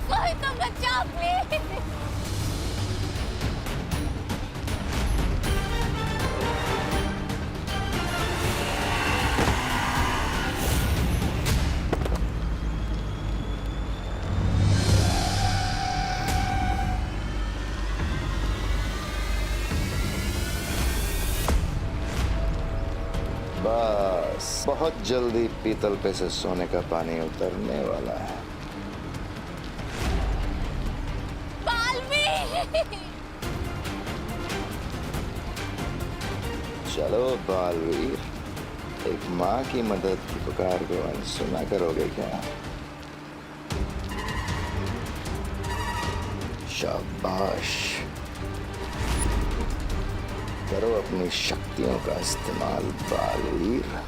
कोई तो बचाओ प्लीज। बस बहुत जल्दी पीतल पे से सोने का पानी उतरने वाला है। चलो बालवीर, एक माँ की मदद की पुकार को अनसुना करोगे क्या? शाबाश, करो अपनी शक्तियों का इस्तेमाल बालवीर।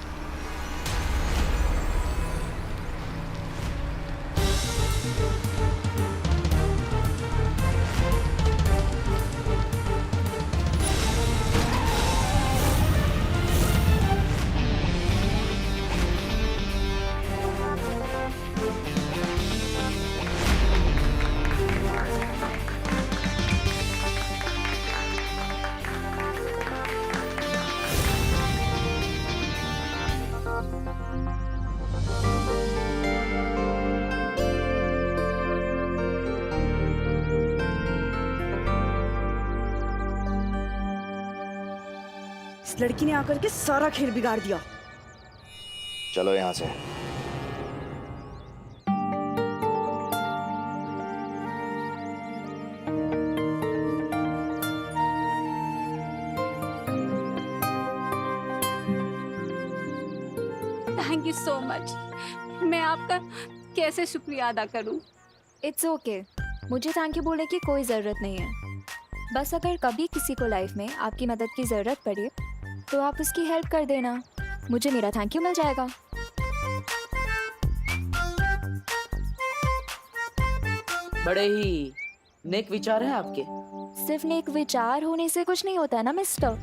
इस लड़की ने आकर के सारा खेल बिगाड़ दिया। चलो यहाँ से। Thank you so much. मैं आपका कैसे शुक्रिया अदा करूं? इट्स ओके, मुझे थैंक यू बोलने की कोई ज़रूरत नहीं है। बस अगर कभी किसी को लाइफ में आपकी मदद की ज़रूरत पड़े तो आप उसकी हेल्प कर देना, मुझे मेरा थैंक यू मिल जाएगा। बड़े ही नेक विचार है आपके। सिर्फ नेक विचार होने से कुछ नहीं होता है ना मिस्टर,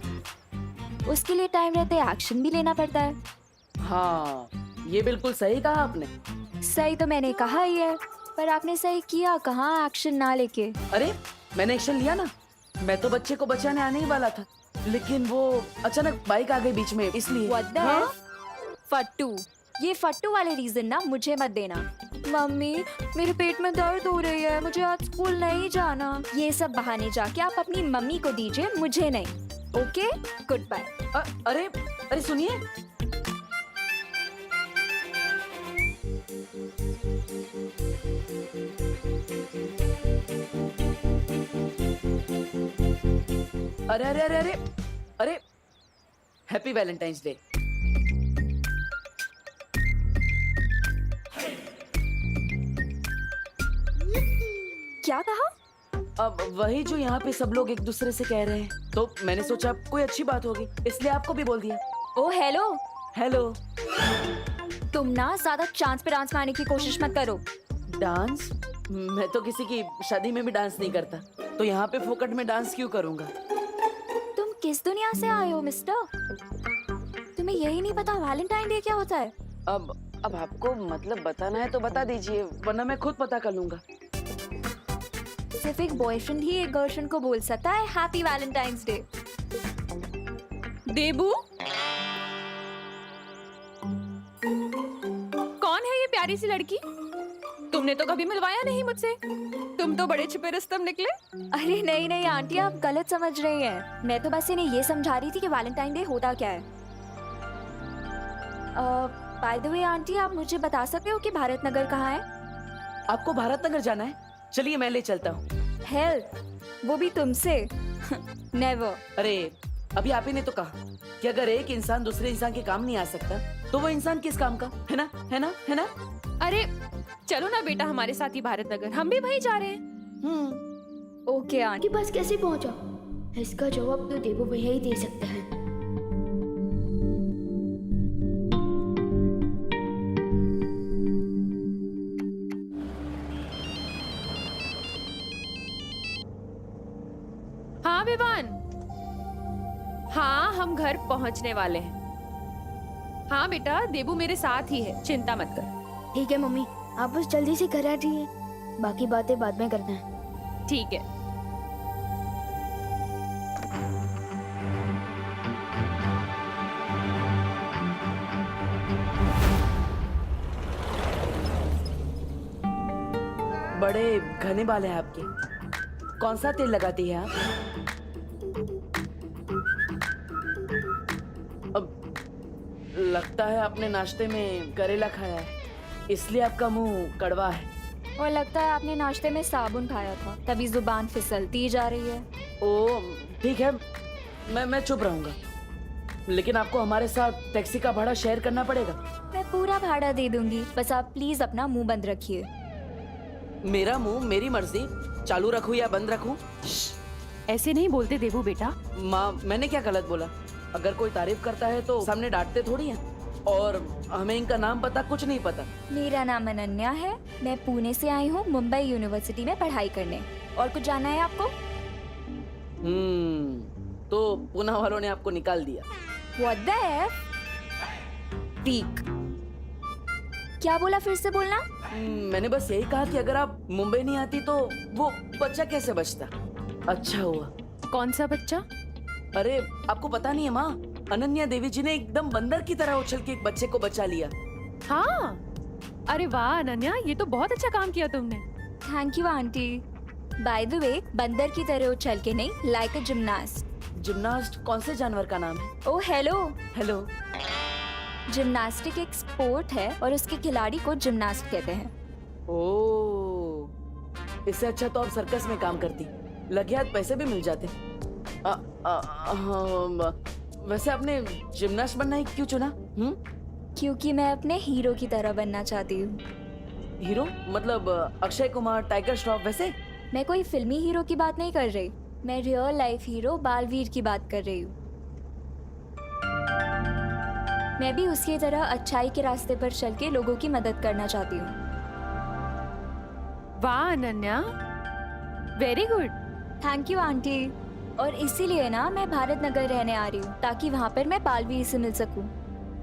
उसके लिए टाइम रहते एक्शन भी लेना पड़ता है। हाँ, ये बिल्कुल सही कहा आपने। सही तो मैंने कहा ही है, पर आपने सही किया कहाँ एक्शन ना लेके। अरे मैंने एक्शन लिया ना, मैं तो बच्चे को बचाने आने ही वाला था, लेकिन वो अचानक बाइक आ गई बीच में, इसलिए। What the hell? फट्टू, ये फट्टू वाले रीजन ना मुझे मत देना। मम्मी मेरे पेट में दर्द हो रही है, मुझे आज स्कूल नहीं जाना, ये सब बहाने जाके आप अपनी मम्मी को दीजिए, मुझे नहीं। Okay, goodbye. अरे अरे सुनिए, अरे अरे अरे अरे अरे हैप्पी वैलेंटाइंस डे। क्या कहा? अब वही जो यहाँ पे सब लोग एक दूसरे से कह रहे हैं, तो मैंने सोचा कोई अच्छी बात होगी, इसलिए आपको भी बोल दिया। ओ हेलो हेलो। तुम ना ज्यादा चांस पे डांस मारने की कोशिश मत करो। डांस? मैं तो किसी की शादी में भी डांस नहीं करता, तो यहाँ पे फोकट में डांस क्यों करूँगा? तुम किस दुनिया से आए हो मिस्टर? तुम्हें यही नहीं पता वैलेंटाइन डे क्या होता है? अब आपको मतलब बताना है तो बता दीजिए, वरना मैं खुद पता कर लूंगा। सिर्फ एक बॉयफ्रेंड ही एक गर्लफ्रेंड को बोल सकता है हैप्पी वैलेंटाइंस डे। देबू, कौन है ये प्यारी सी लड़की? तुमने तो कभी मिलवाया नहीं मुझसे, तुम तो बड़े छिपे रुस्तम निकले। अरे नहीं नहीं आंटी, आप गलत समझ रही हैं। मैं तो बस इन्हें ये समझा रही थी कि वैलेंटाइन डे होता क्या है। बाय द वे आंटी, आप मुझे बता सकते हो कि भारत नगर कहाँ है? आपको भारत नगर जाना है? चलिए मैं ले चलता हूँ। हेल्प? वो भी तुमसे? नेवर। अरे अभी आप ही ने तो कहा कि अगर एक इंसान दूसरे इंसान के काम नहीं आ सकता तो वो इंसान किस काम का, है ना, है ना, है ना? अरे चलो ना बेटा हमारे साथ ही भारत नगर, हम भी वहीं जा रहे हैं। Okay aunty. के पास कैसे पहुंचा? इसका जवाब तो देवो भैया ही दे सकते हैं। हाँ विवान, हाँ हम घर पहुंचने वाले हैं। हाँ बेटा, देबू मेरे साथ ही है, चिंता मत कर। ठीक है मम्मी, आप बस जल्दी से घर आ जाइए, बाकी बातें बाद में करना है। ठीक है। बड़े घने बाल हैं आपके। कौन सा तेल लगाती है आप? अब लगता है आपने नाश्ते में करेला खाया है, इसलिए आपका मुंह कड़वा है। और लगता है आपने नाश्ते में साबुन खाया था, तभी जुबान फिसलती जा रही है। ओ ठीक है, मैं चुप रहूंगा, लेकिन आपको हमारे साथ टैक्सी का भाड़ा शेयर करना पड़ेगा। मैं पूरा भाड़ा दे दूंगी, बस आप प्लीज अपना मुंह बंद रखिए। मेरा मुंह मेरी मर्जी, चालू रखूं या बंद रखूं? ऐसे नहीं बोलते देबू बेटा। माँ, मैंने क्या गलत बोला? अगर कोई तारीफ करता है तो सामने डांटते थोड़ी हैं। और हमें इनका नाम पता कुछ नहीं पता। मेरा नाम अनन्या है, मैं पुणे से आई हूँ मुंबई यूनिवर्सिटी में पढ़ाई करने। और कुछ जानना है आपको? तो पुणे वालों ने आपको निकाल दिया। What the F? Weak. क्या बोला, फिर से बोलना। मैंने बस यही कहा कि अगर आप मुंबई नहीं आती तो वो बच्चा कैसे बचता। अच्छा हुआ। कौन सा बच्चा? अरे आपको पता नहीं है माँ, अनन्या देवी जी ने एकदम बंदर की तरह उछल के एक बच्चे को बचा लिया। हाँ, अरे वाह अनन्या, ये तो बहुत अच्छा काम किया तुमने। Thank you aunty. By the way, बंदर की तरह उछल के नहीं, लाइक अ जिम्नास्ट। जिम्नास्ट कौन से जानवर का नाम है? ओ हेलो। हेलो। जिम्नास्टिक एक स्पोर्ट है और उसके खिलाड़ी को जिम्नास्ट कहते हैं। ओ, इससे अच्छा तो आप सर्कस में काम करती, लगे हाथ पैसे भी मिल जाते। वैसे आपने जिम्नास्ट बनना ही क्यों चुना? क्योंकि मैं अपने हीरो की तरह बनना चाहती हूँ। हीरो मतलब अक्षय कुमार, टाइगर श्रॉफ वैसे? मैं कोई फिल्मी हीरो की बात नहीं कर रही, मैं रियल लाइफ हीरो बालवीर की बात कर रही हूँ। मैं भी उसकी तरह अच्छाई के रास्ते पर चल के लोगों की मदद करना चाहती हूँ। वाह Ananya, very good. Thank you aunty. और इसीलिए ना मैं भारत नगर रहने आ रही हूँ, ताकि वहाँ पर मैं बालवीर से मिल सकूँ।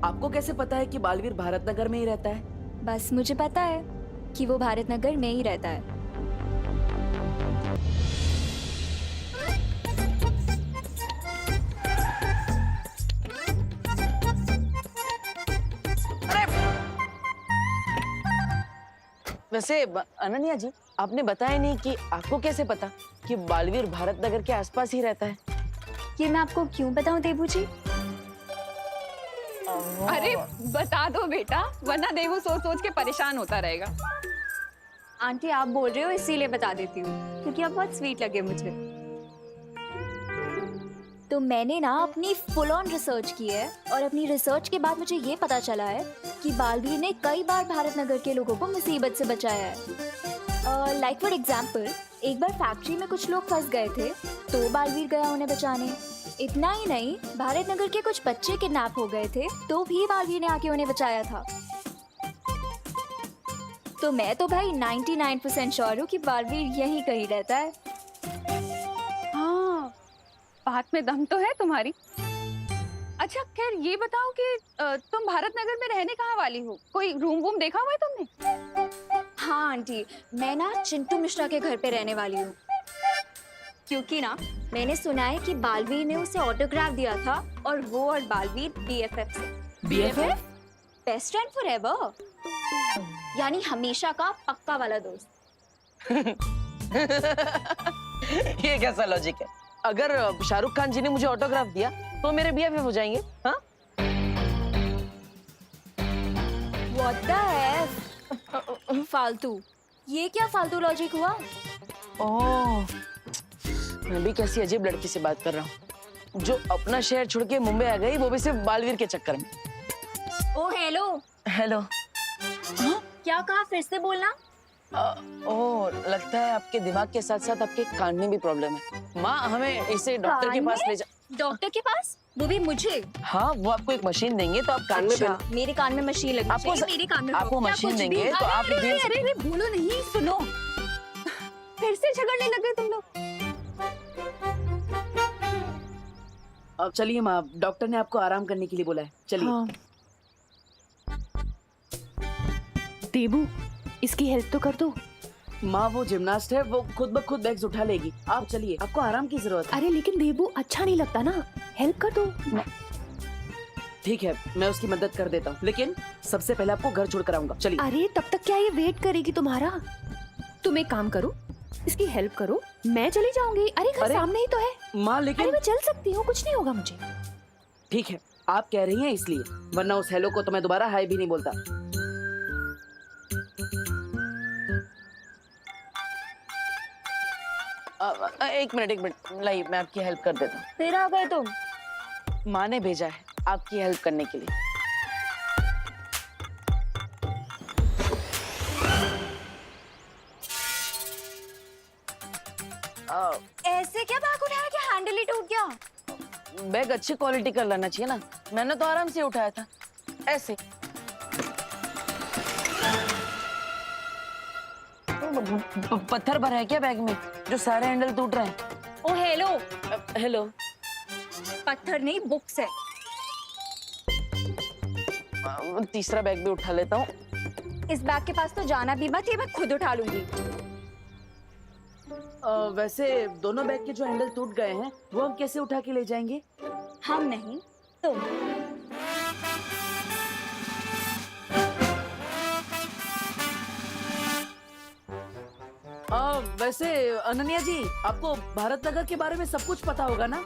आपको कैसे पता है कि बालवीर भारत नगर में ही रहता है? बस मुझे पता है कि वो भारत नगर में ही रहता है। वैसे अनन्या जी, आपने बताया नहीं कि आपको कैसे पता कि बालवीर भारत नगर के आसपास ही रहता है? ये मैं आपको क्यों बताऊं देबू जी? अरे बता दो बेटा, वरना देवू सोच सोच के परेशान होता रहेगा। आंटी आप बोल रहे हो इसीलिए बता देती हूँ, क्योंकि आप बहुत स्वीट लगे मुझे। तो मैंने ना अपनी फुल ऑन रिसर्च की है, और अपनी रिसर्च के बाद मुझे ये पता चला है कि बालवीर ने कई बार भारत नगर के लोगों को मुसीबत से बचाया है। लाइक फॉर एग्जाम्पल, एक बार फैक्ट्री में कुछ लोग फंस गए थे, तो बालवीर गया उन्हें बचाने। इतना ही नहीं, भारत नगर के कुछ बच्चे किडनैप हो गए थे, तो भी बालवीर ने आके उन्हें बचाया था। तो मैं तो भाई 99% श्योर हूँ कि बालवीर यहीं कहीं रहता है। हाँ, बात में दम तो है तुम्हारी। अच्छा खैर ये बताओ कि तुम भारत नगर में रहने कहाँ वाली हो? कोई रूम वूम देखा हुआ है तुमने? हाँ आंटी, मैं ना चिंटू मिश्रा के घर पे रहने वाली हूँ, क्योंकि ना मैंने सुना है कि बालवीर ने उसे ऑटोग्राफ दिया था, और वो और बालवीर BFF से। BFF? बेस्ट फ्रेंड फॉरएवर, यानी हमेशा का पक्का वाला दोस्त। ये कैसा लॉजिक है? अगर शाहरुख खान जी ने मुझे ऑटोग्राफ दिया तो मेरे BFF हो जाएंगे? हाँ? What the F? फालतू, ये क्या फालतू लॉजिक हुआ? ओह, मैं भी कैसी अजीब लड़की से बात कर रहा हूँ, जो अपना शहर छोड़ के मुंबई आ गई, वो भी सिर्फ बालवीर के चक्कर में। ओ हेलो। हेलो। क्या कहा, फिर से बोलना। ओह, लगता है आपके दिमाग के साथ साथ आपके कान में भी प्रॉब्लम है। माँ, हमें इसे डॉक्टर के पास ले जा। डॉक्टर के पास? वो भी मुझे? हाँ, वो आपको एक मशीन देंगे तो आप कान में अच्छा, मेरे कान में मशीन लगी आपको चाहिए, मेरे कान में आपको क्या मशीन कुछ भी? देंगे तो आप अरे बोलो नहीं, सुनो। फिर से झगड़ने लगे तुम लोग। अब चलिए माँ, डॉक्टर ने आपको आराम करने के लिए बोला है, चलिए। हाँ। देबू, इसकी हेल्प तो कर दो। माँ वो जिमनास्ट है, वो खुद ब खुद बैग्स उठा लेगी। आप चलिए, आपको आराम की जरूरत है। अरे लेकिन देबू अच्छा नहीं लगता ना, हेल्प कर दो। ठीक है, मैं उसकी मदद कर देता हूँ, लेकिन सबसे पहले आपको घर छोड़ कर आऊंगा। चलिए। अरे तब तक क्या ये वेट करेगी तुम्हारा? तुम एक काम करो, इसकी हेल्प करो, मैं चली जाऊंगी। अरे घर अरे, सामने ही तो है। माँ अरे लेकिन मैं चल सकती हूँ, कुछ नहीं होगा मुझे। ठीक है, आप कह रही हैं इसलिए, वरना उस हेलो को तो मैं दोबारा हाय भी नहीं बोलता। एक मिनट, लाइए मैं आपकी हेल्प कर देता हूँ। फिर आ गए तुम? माँ ने भेजा है आपकी हेल्प करने के लिए। ऐसे क्या बैग उठाया कि हैंडल ही टूट गया? बैग अच्छी क्वालिटी का लाना चाहिए ना, मैंने तो आराम से उठाया था, ऐसे। पत्थर भरा है क्या बैग में, जो सारे हैंडल टूट रहे हैं? ओ हेलो, हेलो। पत्थर नहीं बुक्स है। तीसरा बैग भी उठा लेता हूँ। इस बैग के पास तो जाना भी मत, ये मैं खुद उठा लूंगी। वैसे दोनों बैग के जो हैंडल टूट गए हैं, वो हम कैसे उठा के ले जाएंगे? हम नहीं, तुम। वैसे अनन्या जी, आपको भारत नगर के बारे में सब कुछ पता होगा ना?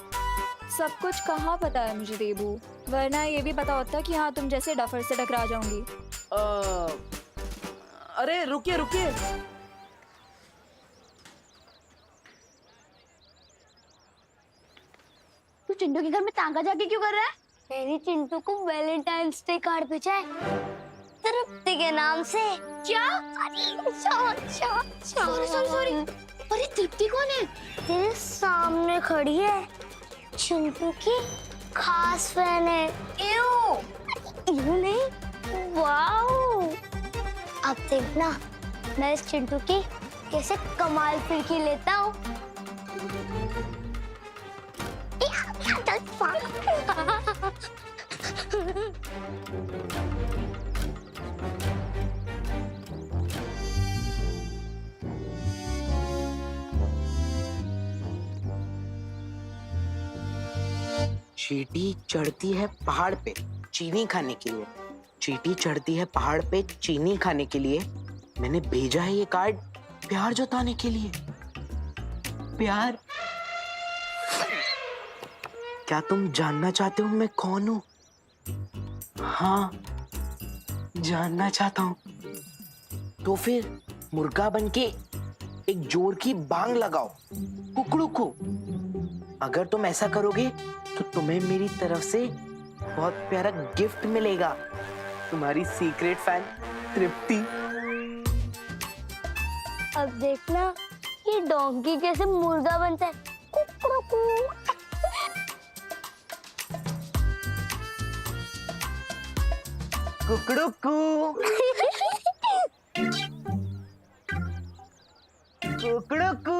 सब कुछ कहाँ पता है मुझे देबू, वरना ये भी पता होता कि हाँ तुम जैसे डफर से टकरा जाऊंगी। अरे रुकिए रुकिए, तू चिंटू के घर में तांगा जाके क्यों कर रहा है? मैंने चिंटू को वैलेंटाइंस डे कार्ड भेजा है, तृप्ति के नाम से। क्या? सॉरी। अरे तृप्ति कौन है? तेरे सामने खड़ी है, चिंटू की खास फैन है। यू नहीं, वाओ। अब देखना मैं इस चिंटू की कैसे कमाल फिरकी लेता हूँ। चींटी चढ़ती है पहाड़ पे चीनी खाने के लिए। चींटी चढ़ती है पहाड़ पे चीनी खाने के लिए। मैंने भेजा है ये कार्ड प्यार जताने के लिए। प्यार। क्या तुम जानना चाहते हो मैं कौन हूं? हाँ, जानना चाहता हूं। तो फिर मुर्गा बनके एक जोर की बांग लगाओ कुकड़ू को। अगर तुम ऐसा करोगे तो तुम्हें मेरी तरफ से बहुत प्यारा गिफ्ट मिलेगा। तुम्हारी सीक्रेट फैन तृप्ति। अब देखना ये डोंकी कैसे मुर्गा बनता है। कुकड़ू। कुकड़ू कू। कुकड़ू कू।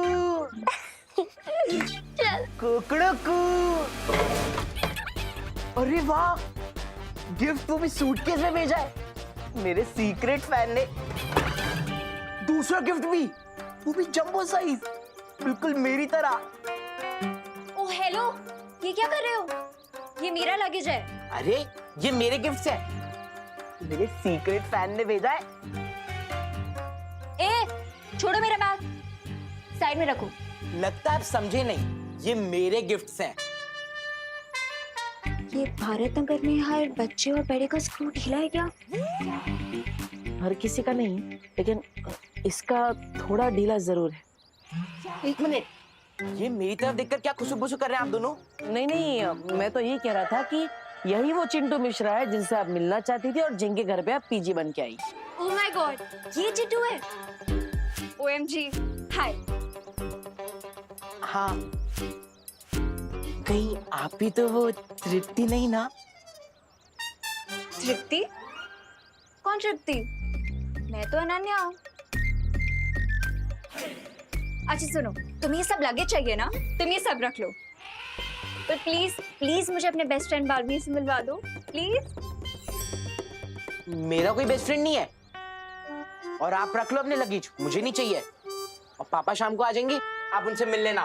कुकड़ू कू। अरे वाह, गिफ्ट वो भी सूटकेस में भेजा है मेरे सीक्रेट फैन ने। दूसरा गिफ्ट भी, वो भी जंबो साइज, बिल्कुल मेरी तरह। ओ हेलो, ये क्या कर रहे हो? ये मेरा लगेज है। अरे ये मेरे गिफ्ट है, मेरे सीक्रेट फैन ने भेजा है। ए, छोड़ो मेरा बैग, साइड में रखो। लगता है आप समझे नहीं, ये मेरे गिफ्ट्स हैं। ये भारत नगर में हर बच्चे और बड़े का स्क्रू ढीला है क्या? हर किसी का नहीं, लेकिन इसका थोड़ा ढीला जरूर है। एक मिनट, ये मेरी तरफ देखकर क्या खुशबू कर रहे हैं आप दोनों? नहीं, मैं तो यही कह रहा था कि यही वो चिंटू मिश्रा है जिनसे आप मिलना चाहती थी और जिनके घर पे आप पीजी बन के आई। ओह माय गॉड, ये चिंटू है। OMG, हाय। हाँ, कहीं आप ही तो वो तृप्ति नहीं ना? तृप्ति? कौन तृप्ति? मैं तो अनन्या हूँ। अच्छा सुनो, तुम्हें ये सब लगेज चाहिए ना, तुम ये सब रख लो। पर प्लीज प्लीज मुझे अपने बेस्ट फ्रेंड बालवीर से मिलवा दो, प्लीज। मेरा कोई बेस्ट फ्रेंड नहीं है। और आप रख लो अपने लगेज, मुझे नहीं चाहिए। और पापा शाम को आ जाएंगे, आप उनसे मिल लेना।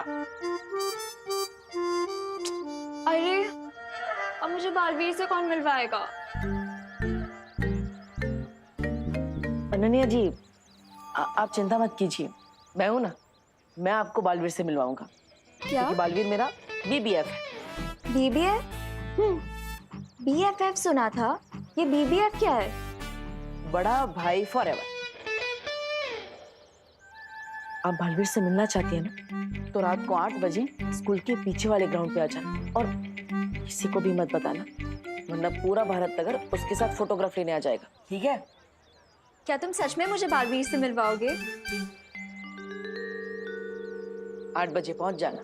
अरे अब मुझे बालवीर से कौन मिलवाएगा? अनन्या जी, आप चिंता मत कीजिए, मैं हूं ना, मैं आपको बालवीर से मिलवाऊंगा। क्या? क्योंकि बालवीर मेरा BBF है। BBF? BFF सुना था, ये BBF क्या है? बड़ा भाई फॉरएवर। आप बालवीर से मिलना चाहती है ना, तो रात को 8 बजे स्कूल के पीछे वाले ग्राउंड पे आ जाना, और किसी को भी मत बताना, वरना पूरा भारत नगर उसके साथ फोटोग्राफ लेने आ जाएगा, ठीक है? क्या तुम सच में मुझे बालवीर से मिलवाओगे? 8 बजे पहुंच जाना।